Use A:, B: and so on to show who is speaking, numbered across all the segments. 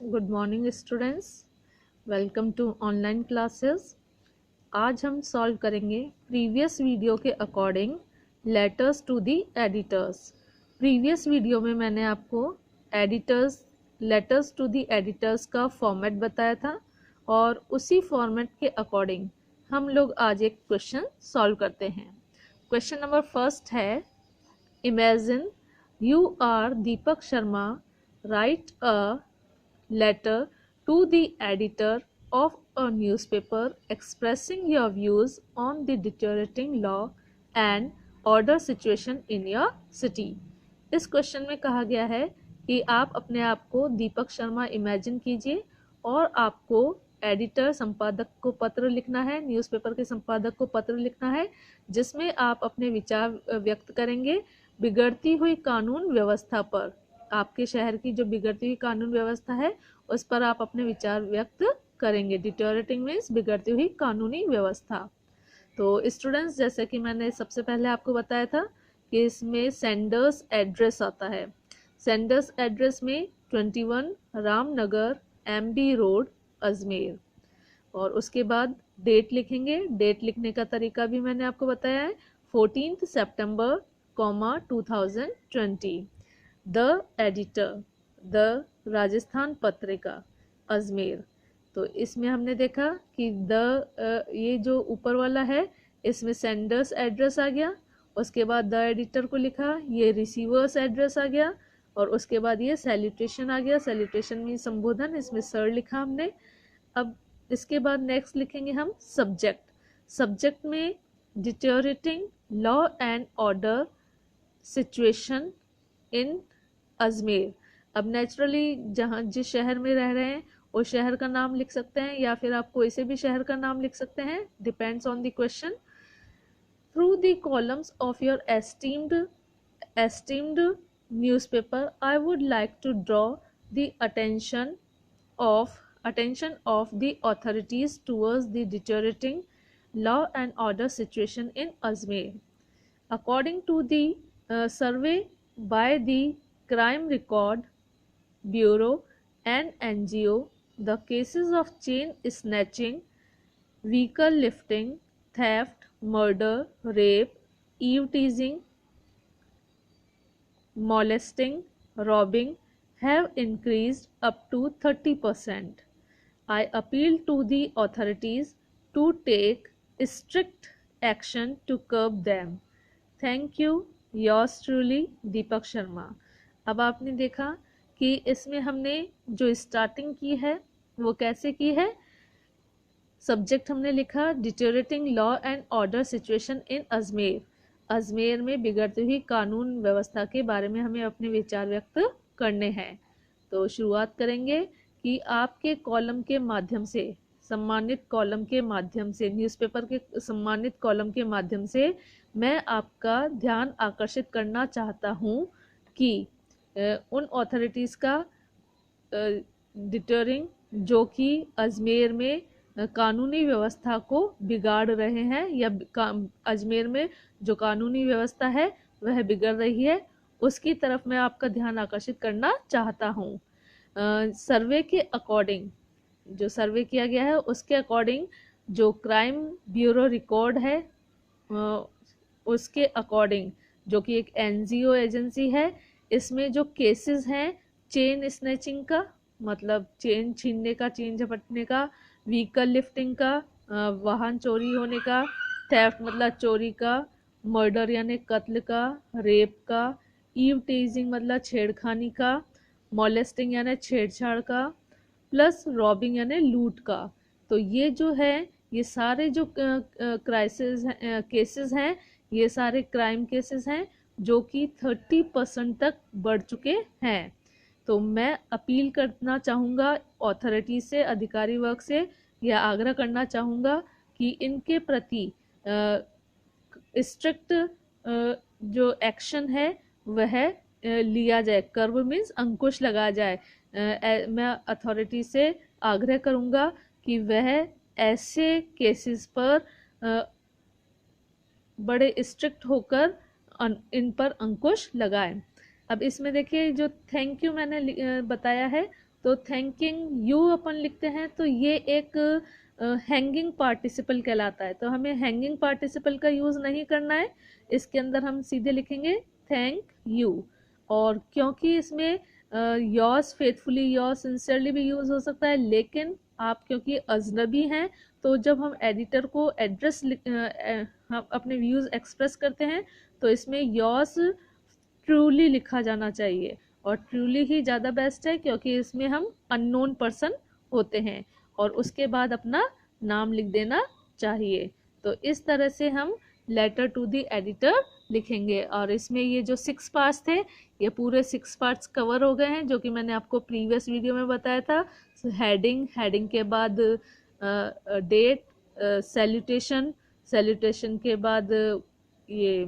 A: Good morning students, welcome to online classes. आज हम solve करेंगे प्रीवियस वीडियो के according letters to the editors. Previous video में मैंने आपको लेटर्स टू दी एडिटर्स का फॉर्मेट बताया था और उसी फॉर्मेट के अकॉर्डिंग हम लोग आज एक क्वेश्चन सॉल्व करते हैं। क्वेश्चन नंबर फर्स्ट है, imagine you are Deepak Sharma, write a letter to the editor of a newspaper expressing your views on the deteriorating law and order situation in your city। इस question में कहा गया है कि आप अपने आप को दीपक शर्मा इमेजिन कीजिए और आपको एडिटर संपादक को पत्र लिखना है, न्यूज़पेपर के संपादक को पत्र लिखना है, जिसमें आप अपने विचार व्यक्त करेंगे बिगड़ती हुई कानून व्यवस्था पर। आपके शहर की जो बिगड़ती हुई कानून व्यवस्था है उस पर आप अपने विचार व्यक्त करेंगे। डिटोरेटिंग मीन्स बिगड़ती हुई कानूनी व्यवस्था। तो स्टूडेंट्स, जैसे कि मैंने सबसे पहले आपको बताया था कि इसमें सेंडर्स एड्रेस आता है। सेंडर्स एड्रेस में 21 रामनगर MB रोड अजमेर, और उसके बाद डेट लिखेंगे। डेट लिखने का तरीका भी मैंने आपको बताया है, 14 सितंबर 2020। The editor, the Rajasthan Patrika Ajmer. तो इसमें हमने देखा कि ये जो ऊपर वाला है इसमें सेंडर्स एड्रेस आ गया, उसके बाद द एडिटर को लिखा, ये रिसीवर्स एड्रेस आ गया, और उसके बाद ये सैल्यूटेशन आ गया। सैल्यूटेशन में संबोधन, इसमें सर लिखा हमने। अब इसके बाद नेक्स्ट लिखेंगे हम सब्जेक्ट। सब्जेक्ट में deteriorating law and order situation in Ajmer. अब नेचुरली जहाँ जिस शहर में रह रहे हैं उस शहर का नाम लिख सकते हैं, या फिर आप कोई से भी शहर का नाम लिख सकते हैं, depends on the question. Through the columns of your esteemed newspaper, I would like to draw the attention of the authorities towards the deteriorating law and order situation in Ajmer. According to the survey by the Crime Record Bureau and NGO, the cases of chain snatching, vehicle lifting, theft, murder, rape, eve-teasing, molesting, robbing have increased up to 30%. I appeal to the authorities to take strict action to curb them. Thank you, yours truly Deepak Sharma. अब आपने देखा कि इसमें हमने जो starting की है वो कैसे की है। सब्जेक्ट हमने लिखा deteriorating law and order situation in Ajmer. Ajmer में बिगड़ती हुई कानून व्यवस्था के बारे में हमें अपने विचार व्यक्त करने हैं। तो शुरुआत करेंगे कि आपके कॉलम के माध्यम से, सम्मानित कॉलम के माध्यम से, न्यूज़पेपर के सम्मानित कॉलम के माध्यम से मैं आपका ध्यान आकर्षित करना चाहता हूँ कि उन अथॉरिटीज़ का डिटरिंग जो कि अजमेर में कानूनी व्यवस्था को बिगाड़ रहे हैं, या अजमेर में जो कानूनी व्यवस्था है वह बिगड़ रही है, उसकी तरफ मैं आपका ध्यान आकर्षित करना चाहता हूँ। सर्वे के अकॉर्डिंग, जो सर्वे किया गया है उसके अकॉर्डिंग, जो क्राइम ब्यूरो रिकॉर्ड है उसके अकॉर्डिंग, जो कि एक NGO एजेंसी है, इसमें जो केसेस हैं चेन स्नैचिंग का, मतलब चेन छीनने का, चेन झपटने का, व्हीकल लिफ्टिंग का, वाहन चोरी होने का, थेफ्ट मतलब चोरी का, मर्डर यानी कत्ल का, रेप का, ईव टीजिंग मतलब छेड़खानी का, मॉलेस्टिंग यानी छेड़छाड़ का, प्लस रॉबिंग यानी लूट का। तो ये जो है, ये सारे जो केसेस हैं, ये सारे क्राइम केसेस हैं जो कि 30% तक बढ़ चुके हैं। तो मैं अपील करना चाहूँगा अथॉरिटी से, अधिकारी वर्ग से, या आग्रह करना चाहूँगा कि इनके प्रति स्ट्रिक्ट जो एक्शन है वह लिया जाए। कर्व मीन्स अंकुश लगाया जाए। मैं अथॉरिटी से आग्रह करूँगा कि वह ऐसे केसेस पर बड़े स्ट्रिक्ट होकर इन पर अंकुश लगाएं। अब इसमें देखिए, जो थैंक यू मैंने बताया है तो थैंकिंग यू अपन लिखते हैं तो ये एक हैंगिंग पार्टिसिपल कहलाता है, तो हमें हैंगिंग पार्टिसिपल का यूज़ नहीं करना है, इसके अंदर हम सीधे लिखेंगे थैंक यू। और क्योंकि इसमें योर्स फेथफुली, योर्स सिंसियरली भी यूज़ हो सकता है, लेकिन आप क्योंकि अजनबी हैं तो जब हम एडिटर को एड्रेस हम अपने व्यूज़ एक्सप्रेस करते हैं तो इसमें योर्स ट्रूली लिखा जाना चाहिए, और ट्रूली ही ज़्यादा बेस्ट है क्योंकि इसमें हम अननोन पर्सन होते हैं, और उसके बाद अपना नाम लिख देना चाहिए। तो इस तरह से हम लेटर टू द एडिटर लिखेंगे। और इसमें ये जो 6 पार्ट्स थे, ये पूरे 6 पार्ट्स कवर हो गए हैं जो कि मैंने आपको प्रीवियस वीडियो में बताया था। हेडिंग, हेडिंग के बाद डेट, सैल्यूटेशन, सैल्यूटेशन के बाद ये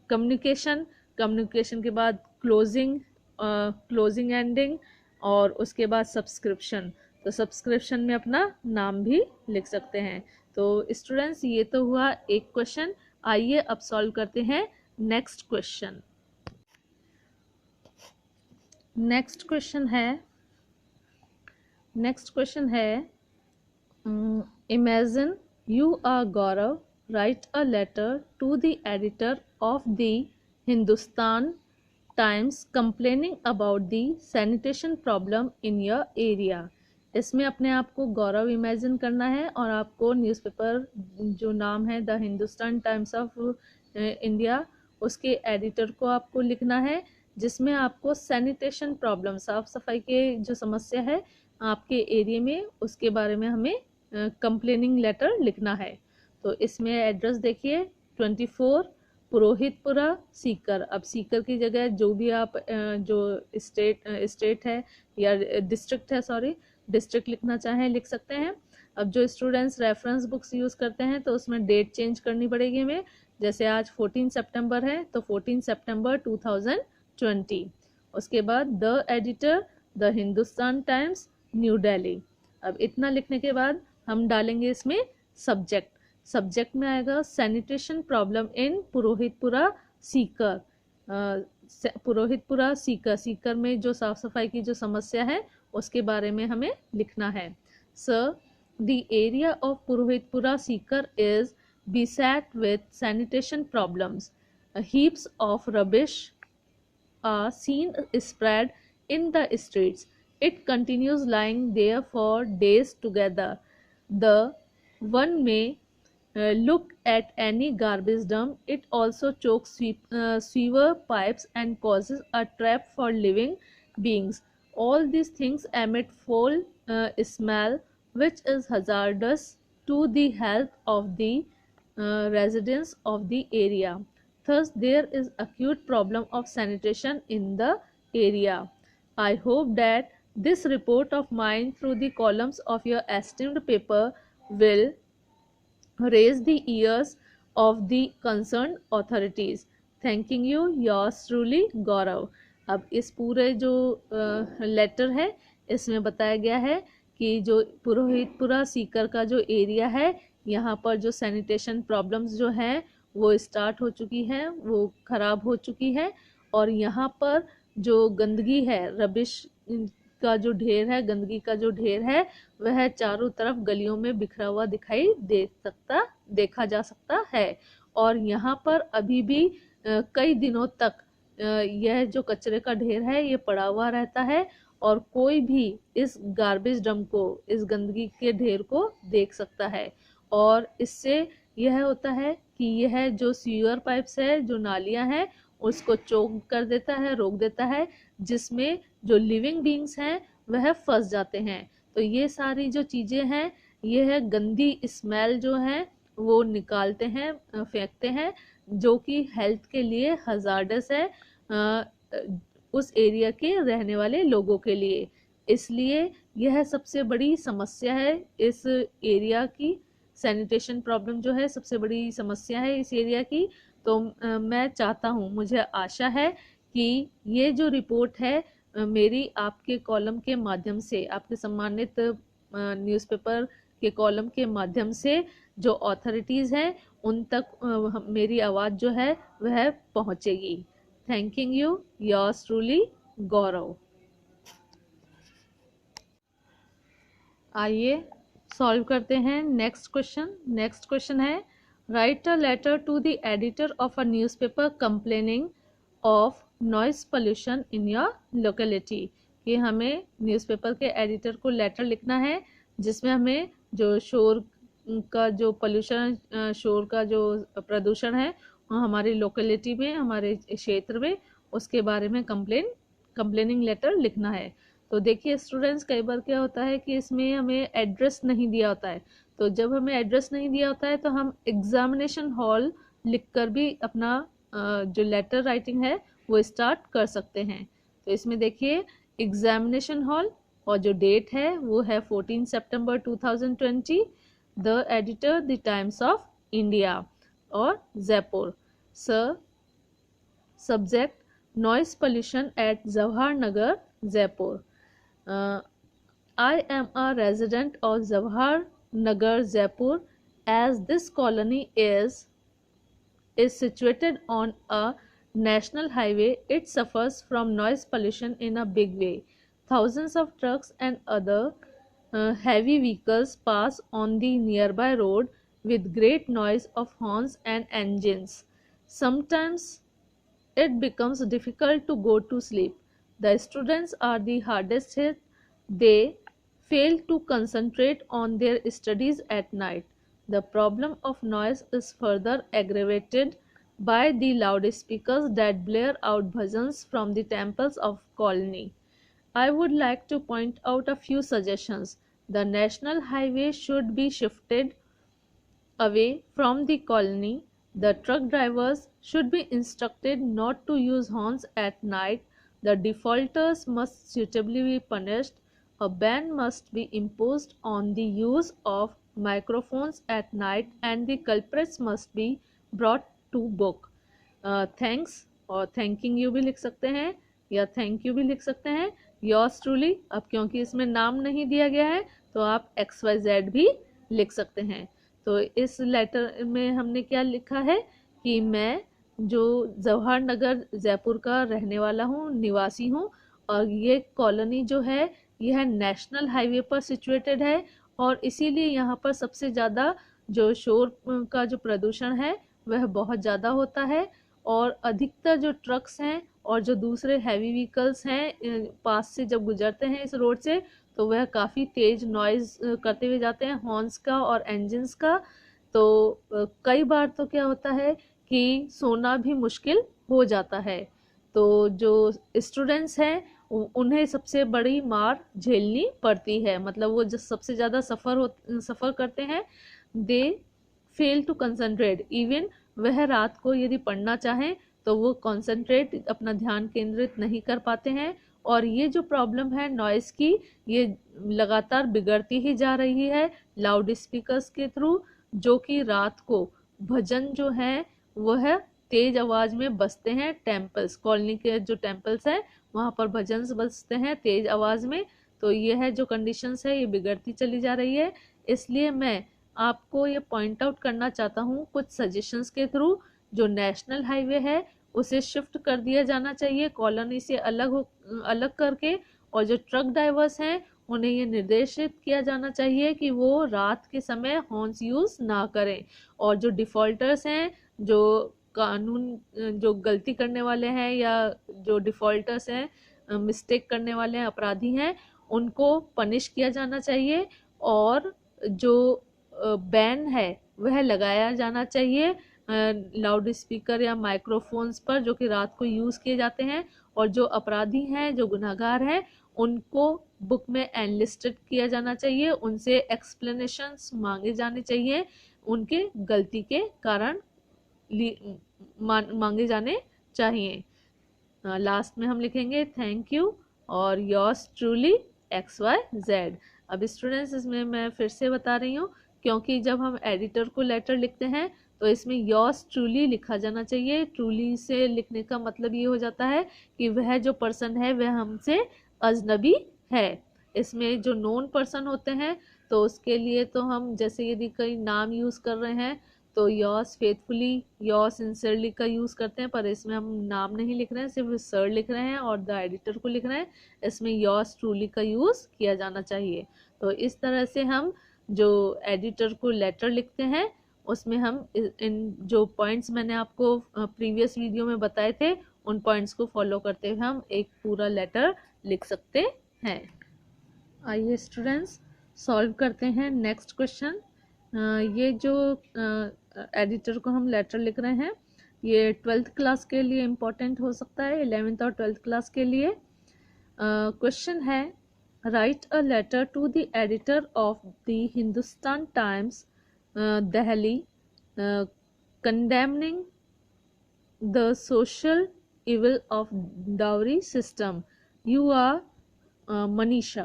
A: कम्युनिकेशन, कम्युनिकेशन के बाद क्लोजिंग, क्लोजिंग एंडिंग, और उसके बाद सब्सक्रिप्शन। तो सब्सक्रिप्शन में अपना नाम भी लिख सकते हैं। तो स्टूडेंट्स, ये तो हुआ एक क्वेश्चन। आइए अब सॉल्व करते हैं नेक्स्ट क्वेश्चन। नेक्स्ट क्वेश्चन है imagine you are Gaurav, write a letter to the editor of the Hindustan Times complaining about the sanitation problem in your area। इसमें अपने आप को गौरव इमेजिन करना है और आपको न्यूज़पेपर जो नाम है the Hindustan times of India, उसके एडिटर को आपको लिखना है, जिसमें आपको सैनिटेशन प्रॉब्लम, साफ सफाई के जो समस्या है आपके एरिया में, उसके बारे में हमें कंप्लेनिंग लेटर लिखना है। तो इसमें एड्रेस देखिए 24 पुरोहितपुरा सीकर। अब सीकर की जगह जो भी आप जो स्टेट है या डिस्ट्रिक्ट है, सॉरी डिस्ट्रिक्ट लिखना चाहें लिख सकते हैं। अब जो स्टूडेंट्स रेफरेंस बुक्स यूज़ करते हैं तो उसमें डेट चेंज करनी पड़ेगी हमें, जैसे आज 14 सितंबर है तो 14 सितंबर 2020। उसके बाद the editor the Hindustan times new Delhi. अब इतना लिखने के बाद हम डालेंगे इसमें सब्जेक्ट। सब्जेक्ट में आएगा sanitation problem in Purohitpura Sikar. Purohitpura Sikar, Sikar में जो साफ सफाई की जो समस्या है उसके बारे में हमें लिखना है। Sir, the area of Purohitpura Sikar is beset with sanitation problems. Heaps of rubbish are seen spread in the streets. It continues lying there for days together. The one may look at any garbage dump. It also chokes sewer pipes and causes a trap for living beings. All these things emit foul smell, which is hazardous to the health of the residents of the area. Thus, there is acute problem of sanitation in the area. I hope that this report of mine through the columns of your esteemed paper will raise the ears of the concerned authorities. Thanking you, yours truly, Gaurav। अब इस पूरे जो letter है इसमें बताया गया है कि जो पुरोहितपुरा सीकर का जो एरिया है, यहाँ पर जो सैनिटेशन प्रॉब्लम्स जो हैं वो स्टार्ट हो चुकी हैं, वो ख़राब हो चुकी है, और यहाँ पर जो गंदगी है, रबिश का जो ढेर है, गंदगी का जो ढेर है, वह चारों तरफ गलियों में बिखरा हुआ देखा जा सकता है। और यहाँ पर अभी भी कई दिनों तक यह जो कचरे का ढेर है ये पड़ा हुआ रहता है, और कोई भी इस गार्बेज डंप को, इस गंदगी के ढेर को देख सकता है। और इससे यह होता है कि यह जो सीवर पाइप्स है, जो नालियां हैं, उसको चोक कर देता है, रोक देता है, जिसमें जो लिविंग बींग्स हैं वह फंस जाते हैं। तो ये सारी जो चीज़ें हैं, यह गंदी स्मेल जो है वो निकालते हैं, फेंकते हैं, जो कि हेल्थ के लिए हजार्डस है उस एरिया के रहने वाले लोगों के लिए। इसलिए यह सबसे बड़ी समस्या है इस एरिया की। सैनिटेशन प्रॉब्लम जो है सबसे बड़ी समस्या है इस एरिया की। तो मैं चाहता हूँ, मुझे आशा है कि ये जो रिपोर्ट है मेरी आपके कॉलम के माध्यम से, आपके सम्मानित न्यूज़पेपर के कॉलम के माध्यम से जो ऑथोरिटीज़ हैं उन तक मेरी आवाज़ जो है वह पहुँचेगी। Thanking you, yours truly, Gaurav. आइए सॉल्व करते हैं नेक्स्ट क्वेश्चन। नेक्स्ट क्वेश्चन है write a letter to the editor of a newspaper complaining of noise pollution in your locality. कि हमें न्यूज़पेपर के एडिटर को लेटर लिखना है जिसमें हमें जो शोर का जो पोल्यूशन, शोर का जो प्रदूषण है वो हमारी लोकेलिटी में, हमारे क्षेत्र में, उसके बारे में कंप्लेनिंग लेटर लिखना है। तो देखिए स्टूडेंट्स, कई बार क्या होता है कि इसमें हमें एड्रेस नहीं दिया होता है। तो जब हमें एड्रेस नहीं दिया होता है तो हम एग्जामिनेशन हॉल लिखकर भी अपना जो लेटर राइटिंग है वो स्टार्ट कर सकते हैं। तो इसमें देखिए एग्जामिनेशन हॉल और जो डेट है वो है 14 सितंबर 2020। The editor the Times of India और Jaipur. Sir subject noise pollution at Jawahar Nagar Jaipur. I am a resident of Jawahar Nagar, Jaipur. As this colony is situated on a national highway, it suffers from noise pollution in a big way. Thousands of trucks and other heavy vehicles pass on the nearby road with great noise of horns and engines. Sometimes it becomes difficult to go to sleep. The students are the hardest hit. They fail to concentrate on their studies at night. The problem of noise is further aggravated by the loudspeakers that blare out bhajans from the temples of colony. I would like to point out a few suggestions. The national highway should be shifted away from the colony. The truck drivers should be instructed not to use horns at night. The defaulters must suitably be punished. A ban must be imposed on the use of microphones at night and the culprits must be brought to book. Thanks और thanking you भी लिख सकते हैं या thank you भी लिख सकते हैं। योर्स ट्रूली, अब क्योंकि इसमें नाम नहीं दिया गया है तो आप XYZ भी लिख सकते हैं। तो इस लेटर में हमने क्या लिखा है कि मैं जो जवाहर नगर जयपुर का रहने वाला हूँ, निवासी हूँ, और ये कॉलोनी जो है यह नेशनल हाईवे पर सिचुएटेड है और इसीलिए यहाँ पर सबसे ज़्यादा जो शोर का जो प्रदूषण है वह बहुत ज़्यादा होता है और अधिकतर जो ट्रक्स हैं और जो दूसरे हैवी व्हीकल्स हैं पास से जब गुजरते हैं इस रोड से तो वह काफ़ी तेज़ नॉइज़ करते हुए जाते हैं, हॉर्न्स का और इंजन्स का। तो कई बार तो क्या होता है कि सोना भी मुश्किल हो जाता है। तो जो स्टूडेंट्स हैं उन्हें सबसे बड़ी मार झेलनी पड़ती है, मतलब वो जो सबसे ज़्यादा सफ़र करते हैं। दे फेल टू कंसंट्रेट, इवन वह रात को यदि पढ़ना चाहें तो वो कंसंट्रेट, अपना ध्यान केंद्रित नहीं कर पाते हैं। और ये जो प्रॉब्लम है नॉइस की, ये लगातार बिगड़ती ही जा रही है लाउड स्पीकर्स के थ्रू, जो कि रात को भजन जो है वह तेज आवाज में बजते हैं। टेम्पल्स, कॉलोनी के जो टेम्पल्स हैं वहाँ पर भजन बजते हैं तेज आवाज में। तो ये है जो कंडीशंस है ये बिगड़ती चली जा रही है। इसलिए मैं आपको ये पॉइंट आउट करना चाहता हूँ कुछ सजेशंस के थ्रू। जो नेशनल हाईवे है उसे शिफ्ट कर दिया जाना चाहिए कॉलोनी से अलग करके, और जो ट्रक ड्राइवर्स हैं उन्हें ये निर्देशित किया जाना चाहिए कि वो रात के समय हॉर्न्स यूज़ ना करें। और जो डिफ़ॉल्टर्स हैं, जो कानून जो गलती करने वाले हैं या जो डिफ़ॉल्टर्स हैं, मिस्टेक करने वाले हैं, अपराधी हैं, उनको पनिश किया जाना चाहिए। और जो बैन है वह लगाया जाना चाहिए लाउड स्पीकर या माइक्रोफोन्स पर जो कि रात को यूज़ किए जाते हैं। और जो अपराधी हैं, जो गुनहगार हैं, उनको बुक में एनलिस्टेड किया जाना चाहिए, उनसे एक्सप्लेनेशंस मांगे जाने चाहिए, उनके गलती के कारण मांगे जाने चाहिए। लास्ट में हम लिखेंगे थैंक यू और योर्स ट्रूली XYZ। अब स्टूडेंट्स इसमें मैं फिर से बता रही हूँ, क्योंकि जब हम एडिटर को लेटर लिखते हैं तो इसमें योर्स ट्रूली लिखा जाना चाहिए। ट्रूली से लिखने का मतलब ये हो जाता है कि वह जो पर्सन है वह हमसे अजनबी है। इसमें जो नोन पर्सन होते हैं तो उसके लिए तो हम जैसे यदि कोई नाम यूज़ कर रहे हैं तो योर्स फेथफुली, योर्स सिंसियरली का यूज़ करते हैं, पर इसमें हम नाम नहीं लिख रहे हैं, सिर्फ सर लिख रहे हैं और द एडिटर को लिख रहे हैं। इसमें योर्स ट्रूली का यूज़ किया जाना चाहिए। तो इस तरह से हम जो एडिटर को लेटर लिखते हैं उसमें हम इन जो पॉइंट्स मैंने आपको प्रीवियस वीडियो में बताए थे उन पॉइंट्स को फॉलो करते हुए हम एक पूरा लेटर लिख सकते हैं। आइए स्टूडेंट्स सॉल्व करते हैं नेक्स्ट क्वेश्चन। ये जो एडिटर को हम लेटर लिख रहे हैं ये 12th क्लास के लिए इम्पोर्टेंट हो सकता है, 11th और 12th क्लास के लिए। क्वेश्चन है, write a letter to the editor of the Hindustan Times Delhi condemning the social evil of dowry system. You are Manisha.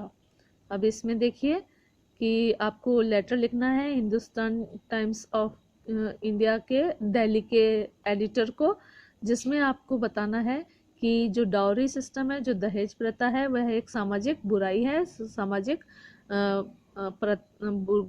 A: अब इसमें देखिए कि आपको लेटर लिखना है हिंदुस्तान टाइम्स ऑफ इंडिया के दिल्ली के एडिटर को, जिसमें आपको बताना है कि जो डाउरी सिस्टम है, जो दहेज प्रथा है, वह एक सामाजिक बुराई है, सामाजिक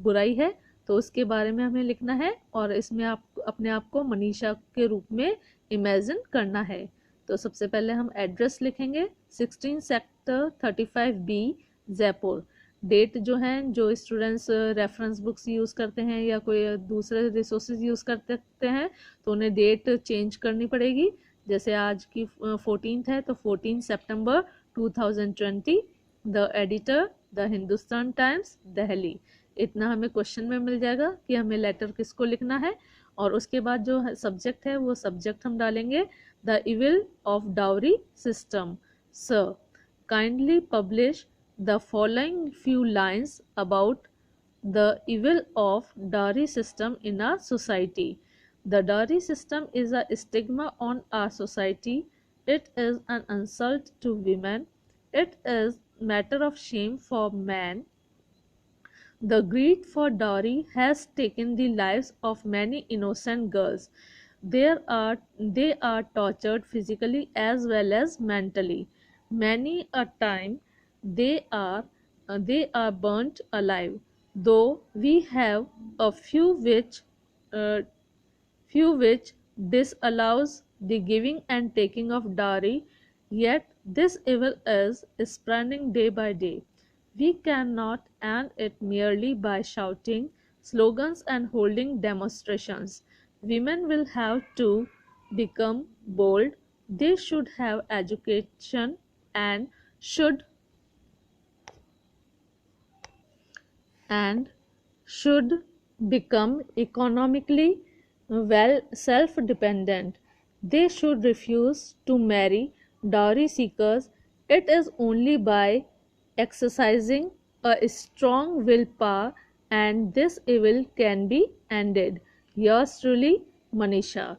A: बुराई है। तो उसके बारे में हमें लिखना है और इसमें आप अपने आप को मनीषा के रूप में इमेजिन करना है। तो सबसे पहले हम एड्रेस लिखेंगे 16 सेक्टर 35B जयपुर। डेट जो है, जो स्टूडेंट्स रेफरेंस बुक्स यूज़ करते हैं या कोई दूसरे रिसोर्सेज यूज़ करते हैं तो उन्हें डेट चेंज करनी पड़ेगी। जैसे आज की 14th है तो 14 सितंबर 2020, the editor the Hindustan Times Delhi. इतना हमें क्वेश्चन में मिल जाएगा कि हमें लेटर किसको लिखना है। और उसके बाद जो सब्जेक्ट है वो सब्जेक्ट हम डालेंगे the evil of dowry system. Sir kindly publish the following few lines about the evil of dowry system in our society. The dowry system is a stigma on our society. It is an insult to women. It is matter of shame for men. The greed for dowry has taken the lives of many innocent girls. They are tortured physically as well as mentally. Many a time they are burnt alive. Though we have a few which disallows the giving and taking of dowry, yet this evil is spreading day by day. We cannot end it merely by shouting slogans and holding demonstrations. Women will have to become bold. They should have education and should become economically well self-dependent. They should refuse to marry dowry seekers. It is only by exercising a strong willpower and this evil can be ended. Yours truly Manisha.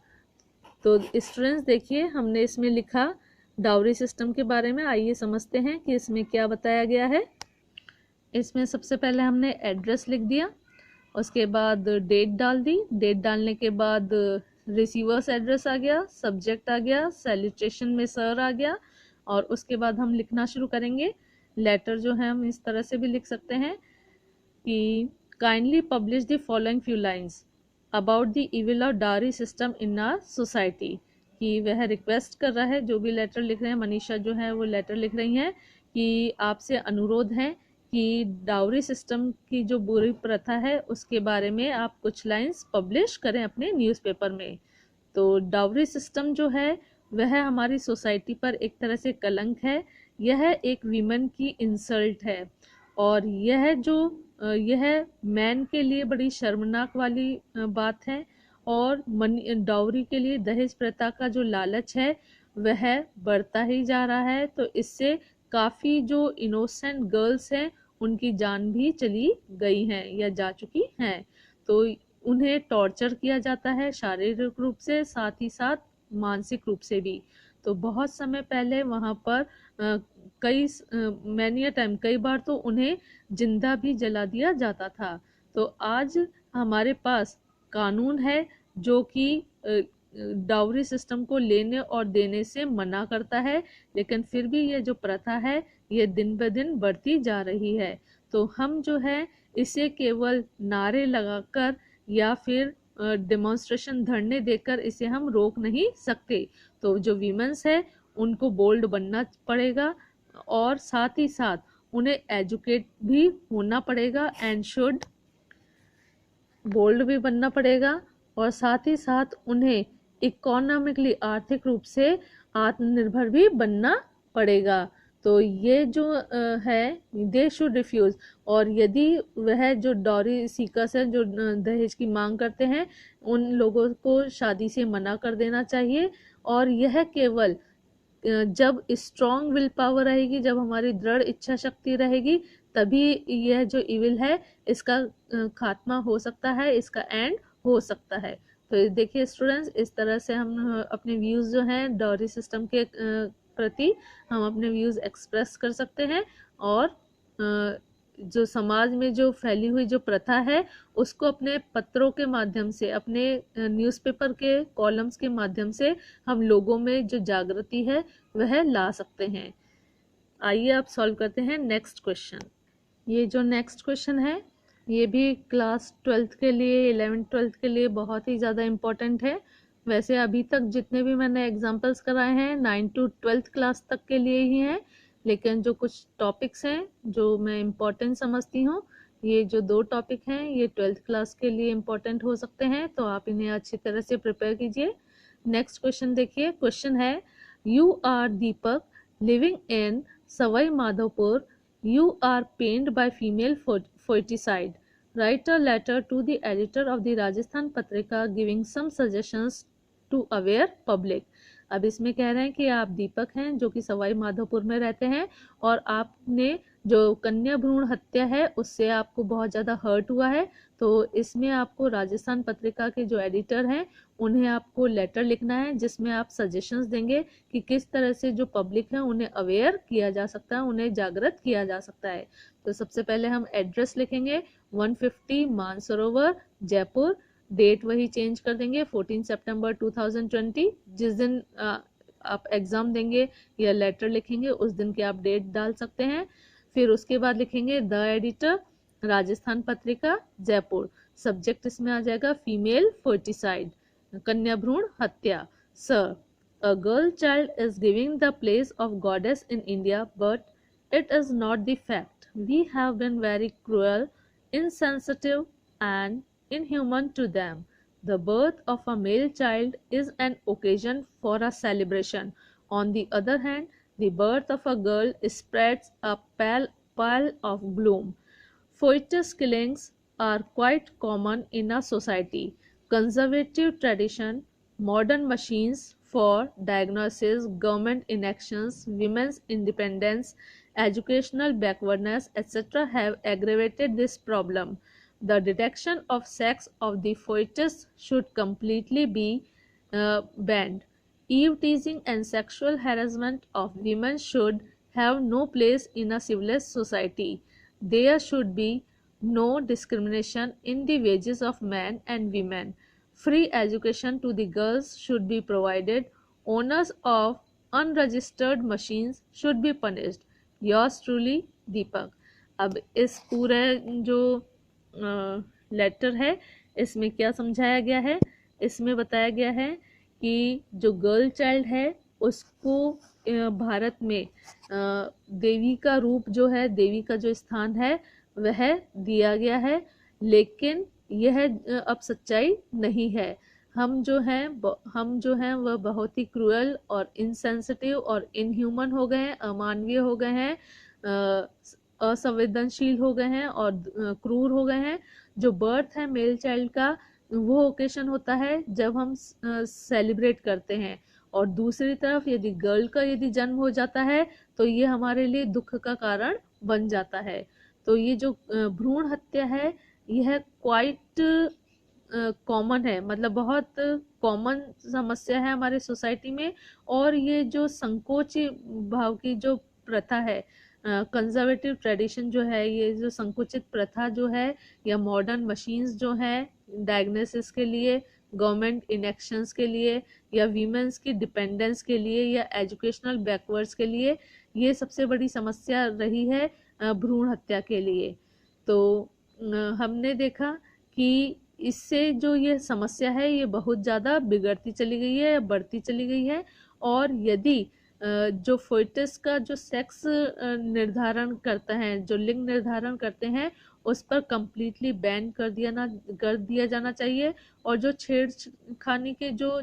A: तो students देखिए हमने इसमें लिखा dowry system के बारे में। आइए समझते हैं कि इसमें क्या बताया गया है। इसमें सबसे पहले हमने एड्रेस लिख दिया, उसके बाद डेट डाल दी, डेट डालने के बाद रिसीवर्स एड्रेस आ गया, सब्जेक्ट आ गया, सैल्यूटेशन में सर आ गया, और उसके बाद हम लिखना शुरू करेंगे। लेटर जो है हम इस तरह से भी लिख सकते हैं कि kindly publish the following few lines about the evil of dowry system in our society. कि वह रिक्वेस्ट कर रहा है, जो भी लेटर लिख रहे हैं, मनीषा जो है वो लेटर लिख रही हैं कि आपसे अनुरोध है कि डाउरी सिस्टम की जो बुरी प्रथा है उसके बारे में आप कुछ लाइंस पब्लिश करें अपने न्यूज़पेपर में। तो डाउरी सिस्टम जो है वह हमारी सोसाइटी पर एक तरह से कलंक है। यह एक वीमेन की इंसल्ट है और यह मैन के लिए बड़ी शर्मनाक वाली बात है। और डाउरी के लिए दहेज प्रथा का जो लालच है वह बढ़ता ही जा रहा है। तो इससे काफ़ी जो इनोसेंट गर्ल्स हैं उनकी जान भी चली गई हैं या जा चुकी हैं। तो उन्हें टॉर्चर किया जाता है शारीरिक रूप से, साथ ही साथ मानसिक रूप से भी। तो बहुत समय पहले वहाँ पर कई बार तो उन्हें जिंदा भी जला दिया जाता था। तो आज हमारे पास कानून है जो कि डाउरी सिस्टम को लेने और देने से मना करता है, लेकिन फिर भी ये जो प्रथा है ये दिन ब दिन बढ़ती जा रही है। तो हम जो है इसे केवल नारे लगाकर या फिर डेमोन्स्ट्रेशन धरने देकर इसे हम रोक नहीं सकते। तो जो वीमेंस है उनको बोल्ड बनना पड़ेगा और साथ ही साथ उन्हें एजुकेट भी होना पड़ेगा एंड शुड बोल्ड भी बनना पड़ेगा और साथ ही साथ उन्हें इकोनॉमिकली आर्थिक रूप से आत्मनिर्भर भी बनना पड़ेगा। तो ये जो है दे शुड रिफ्यूज, और यदि वह जो डॉरी सीकर्स हैं जो दहेज की मांग करते हैं उन लोगों को शादी से मना कर देना चाहिए। और यह केवल जब स्ट्रॉन्ग विल पावर रहेगी, जब हमारी दृढ़ इच्छा शक्ति रहेगी, तभी यह जो इविल है इसका खात्मा हो सकता है, इसका एंड हो सकता है। तो देखिए स्टूडेंट्स, इस तरह से हम अपने व्यूज़ जो हैं डॉरी सिस्टम के प्रति हम अपने व्यूज़ एक्सप्रेस कर सकते हैं और जो समाज में जो फैली हुई जो प्रथा है उसको अपने पत्रों के माध्यम से, अपने न्यूज़पेपर के कॉलम्स के माध्यम से हम लोगों में जो जागृति है वह ला सकते हैं। आइए अब सॉल्व करते हैं नेक्स्ट क्वेश्चन। ये जो नेक्स्ट क्वेश्चन है ये भी क्लास 12th के लिए, 11th 12th के लिए बहुत ही ज़्यादा इम्पोर्टेंट है। वैसे अभी तक जितने भी मैंने एग्जाम्पल्स कराए हैं 9 to 12th क्लास तक के लिए ही हैं, लेकिन जो कुछ टॉपिक्स हैं जो मैं इम्पोर्टेंट समझती हूँ, ये जो 2 टॉपिक हैं ये 12th क्लास के लिए इम्पोर्टेंट हो सकते हैं, तो आप इन्हें अच्छी तरह से प्रिपेयर कीजिए। नेक्स्ट क्वेश्चन देखिए, क्वेश्चन है you are Deepak living in Sawai Madhopur, you are pained by female foeticide. Write a letter to the editor of the Rajasthan Patrika giving some suggestions to aware public. अब इसमें कह रहे हैं कि आप दीपक हैं जो कि सवाई माधोपुर में रहते हैं और आपने जो कन्या भ्रूण हत्या है उससे आपको बहुत ज़्यादा हर्ट हुआ है। तो इसमें आपको राजस्थान पत्रिका के जो एडिटर हैं उन्हें आपको लेटर लिखना है जिसमें आप सजेशंस देंगे कि किस तरह से जो पब्लिक है उन्हें अवेयर किया जा सकता है, उन्हें जागृत किया जा सकता है। तो सबसे पहले हम एड्रेस लिखेंगे 150 मानसरोवर जयपुर, डेट वही चेंज कर देंगे 14 सितंबर 2020, जिस दिन आप एग्ज़ाम देंगे या लेटर लिखेंगे उस दिन की आप डेट डाल सकते हैं। फिर उसके बाद लिखेंगे the editor Rajasthan Patrika Jaipur, subject इसमें आ जाएगा फीमेल फोर्टिसाइड, कन्या भ्रूण हत्या। Sir, a girl child is giving the place of goddess in India, but it is not the fact. We have been very cruel, insensitive and inhuman to them. The birth of a male child is an occasion for a celebration. On the other hand, the birth of a girl spreads a pall of gloom. Foetus killings are quite common in our society. Conservative tradition, modern machines for diagnosis, government inactions, women's independence, educational backwardness, etc. have aggravated this problem. The detection of sex of the foetus should completely be banned. Eve teasing and sexual harassment of women should have no place in a civilized society. There should be no discrimination in the wages of men and women. Free education to the girls should be provided. Owners of unregistered machines should be punished. Yours truly, दीपक। अब इस पूरे जो letter है इसमें क्या समझाया गया है, इसमें बताया गया है कि जो गर्ल चाइल्ड है उसको भारत में देवी का रूप जो है, देवी का जो स्थान है वह दिया गया है, लेकिन यह अब सच्चाई नहीं है। हम जो हैं वह बहुत ही क्रूअल और इनसेंसिटिव और इनह्यूमन हो गए हैं, अमानवीय हो गए हैं, असंवेदनशील हो गए हैं और क्रूर हो गए हैं। जो बर्थ है मेल चाइल्ड का वो ओकेशन होता है जब हम सेलिब्रेट करते हैं, और दूसरी तरफ यदि गर्ल का यदि जन्म हो जाता है तो ये हमारे लिए दुख का कारण बन जाता है। तो ये जो भ्रूण हत्या है यह क्वाइट कॉमन है, मतलब बहुत कॉमन समस्या है हमारे सोसाइटी में। और ये जो संकोच भाव की जो प्रथा है, कंजर्वेटिव ट्रेडिशन जो है, ये जो संकुचित प्रथा जो है या मॉडर्न मशीन्स जो है डायग्नोसिस के लिए, गवर्नमेंट इनेक्शंस के लिए या वीमेंस की डिपेंडेंस के लिए या एजुकेशनल बैकवर्ड्स के लिए, ये सबसे बड़ी समस्या रही है भ्रूण हत्या के लिए। तो हमने देखा कि इससे जो ये समस्या है ये बहुत ज़्यादा बिगड़ती चली गई है, बढ़ती चली गई है। और यदि जो फोइटिस का जो सेक्स निर्धारण करता है, जो लिंग निर्धारण करते हैं, उस पर कंप्लीटली बैन कर दिया जाना चाहिए। और जो छेड़खानी के जो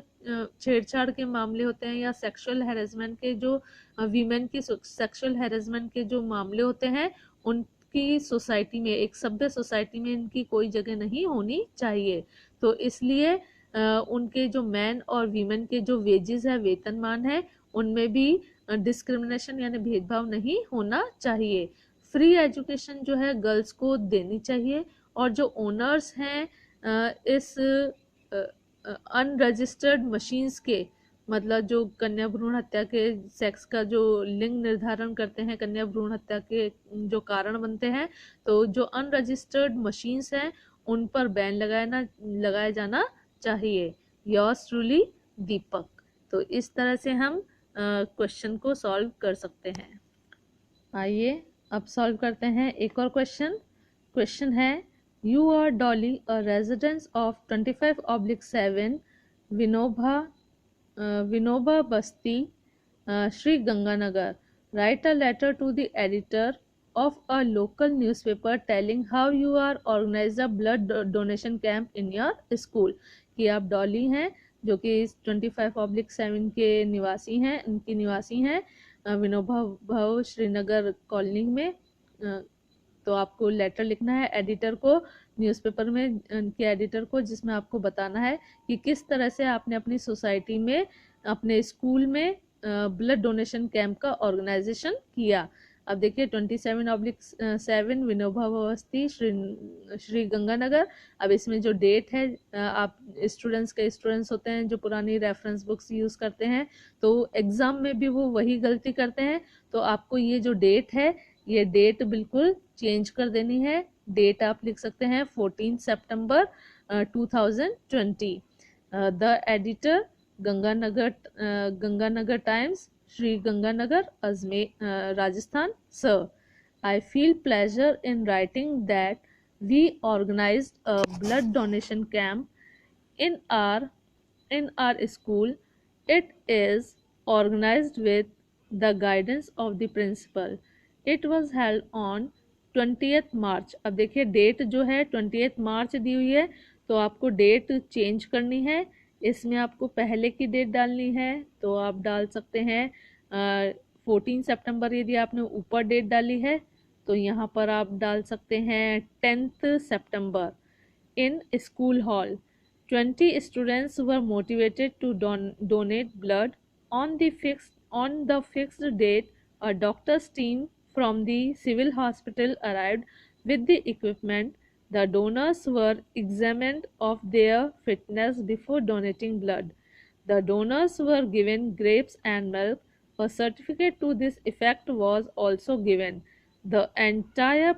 A: छेड़छाड़ के मामले होते हैं या सेक्सुअल हैरेसमेंट के जो वीमेन की सेक्सुअल हैरेसमेंट के जो मामले होते हैं, उनकी सोसाइटी में, एक सभ्य सोसाइटी में इनकी कोई जगह नहीं होनी चाहिए। तो इसलिए उनके जो मैन और वीमेन के जो वेजेस है, वेतनमान है, उनमें भी डिस्क्रिमिनेशन यानी भेदभाव नहीं होना चाहिए। फ्री एजुकेशन जो है गर्ल्स को देनी चाहिए। और जो ओनर्स हैं इस अनरजिस्टर्ड मशीन्स के, मतलब जो कन्या भ्रूण हत्या के सेक्स का जो लिंग निर्धारण करते हैं, कन्या भ्रूण हत्या के जो कारण बनते हैं, तो जो अनरजिस्टर्ड मशीन्स हैं उन पर बैन लगाया जाना चाहिए। योर्स ट्रूली, दीपक। तो इस तरह से हम क्वेश्चन को सॉल्व कर सकते हैं। आइए अब सॉल्व करते हैं एक और क्वेश्चन। क्वेश्चन है, you are Dolly, a residence of 25/7 Vinoba Basti, Sri Ganganagar. Write a letter to the editor of a local newspaper telling how you are organized a blood donation camp in your school. कि आप डॉली हैं जो कि 25/7 के निवासी हैं, उनकी निवासी हैं विनोबा भव श्रीनगर कॉलोनी में। तो आपको लेटर लिखना है एडिटर को, न्यूज़पेपर में उनके एडिटर को, जिसमें आपको बताना है कि किस तरह से आपने अपनी सोसाइटी में, अपने स्कूल में ब्लड डोनेशन कैंप का ऑर्गेनाइजेशन किया। अब देखिए 27/7 विनोबा बस्ती, श्री गंगानगर। अब इसमें जो डेट है, आप स्टूडेंट्स होते हैं जो पुरानी रेफरेंस बुक्स यूज़ करते हैं, तो एग्ज़ाम में भी वो वही गलती करते हैं। तो आपको ये जो डेट है, ये डेट बिल्कुल चेंज कर देनी है। डेट आप लिख सकते हैं 14 सितंबर 2020। The editor, Ganganagar times, Shri Ganganagar, Ajmer, Rajasthan. Sir, I feel pleasure in writing that we organized a blood donation camp in our school. It is organized with the guidance of the principal. It was held on 20th March. अब देखिए date जो है 20th मार्च दी हुई है, तो आपको date change करनी है। इसमें आपको पहले की डेट डालनी है, तो आप डाल सकते हैं 14 सितंबर। यदि आपने ऊपर डेट डाली है तो यहाँ पर आप डाल सकते हैं 10th September. In school hall 20 students were motivated to donate blood. On the fixed date, a doctor's team from the civil hospital arrived with the equipment. The donors were examined of their fitness before donating blood. The donors were given grapes and milk. A certificate to this effect was also given. The entire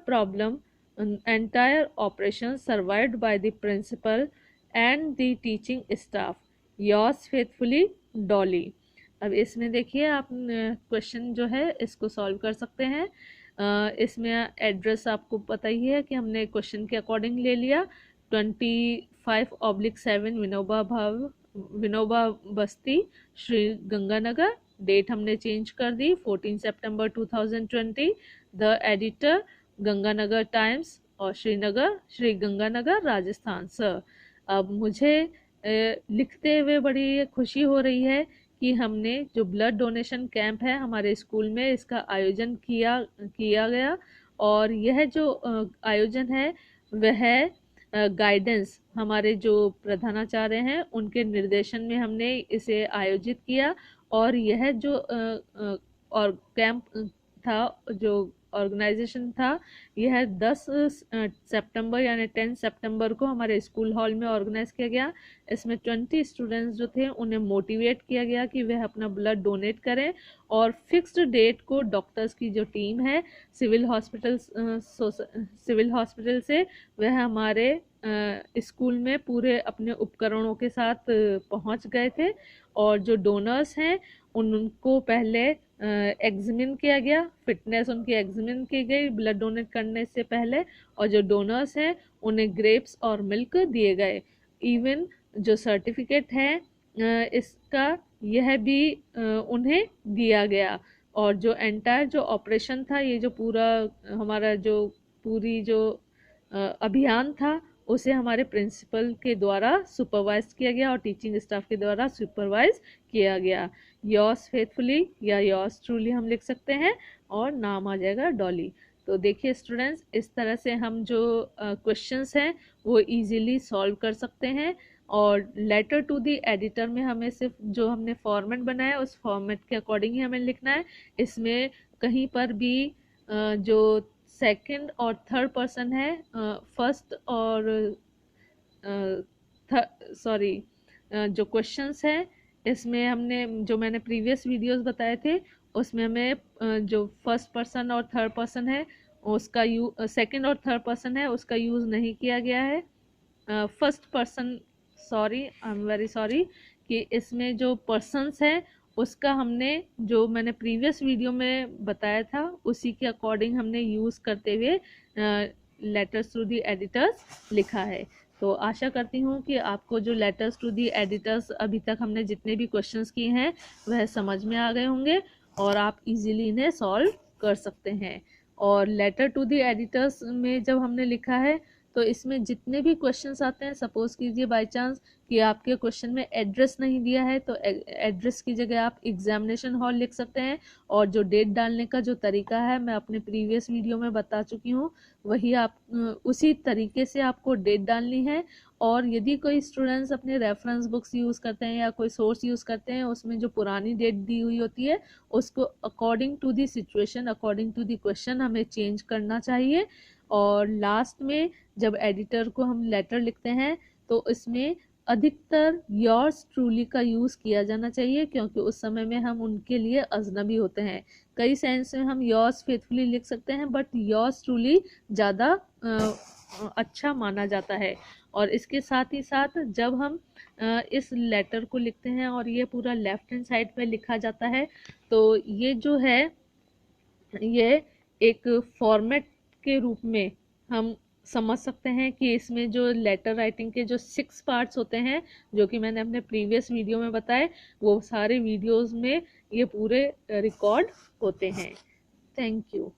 A: operation survived by the principal and the teaching staff. Yours faithfully, Dolly. अब इसमें देखिए आप question जो है इसको solve कर सकते हैं। इसमें एड्रेस आपको पता ही है कि हमने क्वेश्चन के अकॉर्डिंग ले लिया। 25/7 विनोबा बस्ती, श्री गंगानगर। डेट हमने चेंज कर दी 14 सितंबर 2020। द एडिटर गंगानगर टाइम्स और श्री गंगानगर, राजस्थान। सर, अब मुझे लिखते हुए बड़ी खुशी हो रही है कि हमने जो ब्लड डोनेशन कैंप है हमारे स्कूल में, इसका आयोजन किया गया। और यह जो आयोजन है वह गाइडेंस हमारे जो प्रधानाचार्य हैं उनके निर्देशन में हमने इसे आयोजित किया। और यह जो और कैंप था, जो ऑर्गेनाइजेशन था, यह 10 सितंबर यानी 10 सितंबर को हमारे स्कूल हॉल में ऑर्गेनाइज किया गया। इसमें 20 स्टूडेंट्स जो थे उन्हें मोटिवेट किया गया कि वह अपना ब्लड डोनेट करें। और फिक्स्ड डेट को डॉक्टर्स की जो टीम है सिविल हॉस्पिटल से, वह हमारे स्कूल में पूरे अपने उपकरणों के साथ पहुंच गए थे। और जो डोनर्स हैं उनको पहले एग्जामिन किया गया, फिटनेस उनकी एग्जामिन की गई ब्लड डोनेट करने से पहले, और जो डोनर्स हैं उन्हें ग्रेप्स और मिल्क दिए गए। इवन जो सर्टिफिकेट है इसका यह भी उन्हें दिया गया। और जो एंटायर जो ऑपरेशन था, ये जो पूरा हमारा जो पूरी जो अभियान था, उसे हमारे प्रिंसिपल के द्वारा सुपरवाइज किया गया और टीचिंग स्टाफ के द्वारा सुपरवाइज किया गया। योर्स फेथफुली या योर्स ट्रूली हम लिख सकते हैं और नाम आ जाएगा डॉली। तो देखिए स्टूडेंट्स, इस तरह से हम जो क्वेश्चंस हैं वो इजीली सॉल्व कर सकते हैं। और लेटर टू द एडिटर में हमें सिर्फ जो हमने फॉर्मेट बनाया उस फॉर्मेट के अकॉर्डिंग ही हमें लिखना है। इसमें कहीं पर भी जो सेकंड और थर्ड पर्सन है, फर्स्ट और सॉरी जो क्वेश्चंस है, इसमें हमने जो मैंने प्रीवियस वीडियोस बताए थे उसमें हमें जो फर्स्ट पर्सन और थर्ड पर्सन है उसका सेकंड और थर्ड पर्सन है उसका यूज़ नहीं किया गया है। First person, sorry I am very sorry, कि इसमें जो पर्सन्स हैं उसका हमने जो मैंने प्रीवियस वीडियो में बताया था उसी के अकॉर्डिंग हमने यूज़ करते हुए लेटर्स टू दी एडिटर्स लिखा है। तो आशा करती हूँ कि आपको जो लेटर्स टू दी एडिटर्स अभी तक हमने जितने भी क्वेश्चंस किए हैं वह समझ में आ गए होंगे और आप इजीली इन्हें सॉल्व कर सकते हैं। और लेटर टू दी एडिटर्स में जब हमने लिखा है तो इसमें जितने भी क्वेश्चंस आते हैं, सपोज कीजिए बाय चांस कि आपके क्वेश्चन में एड्रेस नहीं दिया है तो एड्रेस की जगह आप एग्जामिनेशन हॉल लिख सकते हैं। और जो डेट डालने का जो तरीका है मैं अपने प्रीवियस वीडियो में बता चुकी हूँ, वही आप उसी तरीके से आपको डेट डालनी है। और यदि कोई स्टूडेंट्स अपने रेफरेंस बुक्स यूज़ करते हैं या कोई सोर्स यूज़ करते हैं उसमें जो पुरानी डेट दी हुई होती है उसको according to the situation, according to the question हमें चेंज करना चाहिए। और लास्ट में जब एडिटर को हम लेटर लिखते हैं तो इसमें अधिकतर योर्स ट्रूली का यूज़ किया जाना चाहिए, क्योंकि उस समय में हम उनके लिए अजनबी होते हैं। कई सेंस में हम योर्स फेथफुली लिख सकते हैं बट योर्स ट्रूली ज़्यादा अच्छा माना जाता है। और इसके साथ ही साथ जब हम इस लेटर को लिखते हैं और ये पूरा लेफ्ट हैंड साइड पे लिखा जाता है तो ये जो है ये एक फॉर्मेट के रूप में हम समझ सकते हैं कि इसमें जो लेटर राइटिंग के जो 6 पार्ट्स होते हैं जो कि मैंने अपने प्रीवियस वीडियो में बताए, वो सारे वीडियोस में ये पूरे रिकॉर्ड होते हैं। Thank you.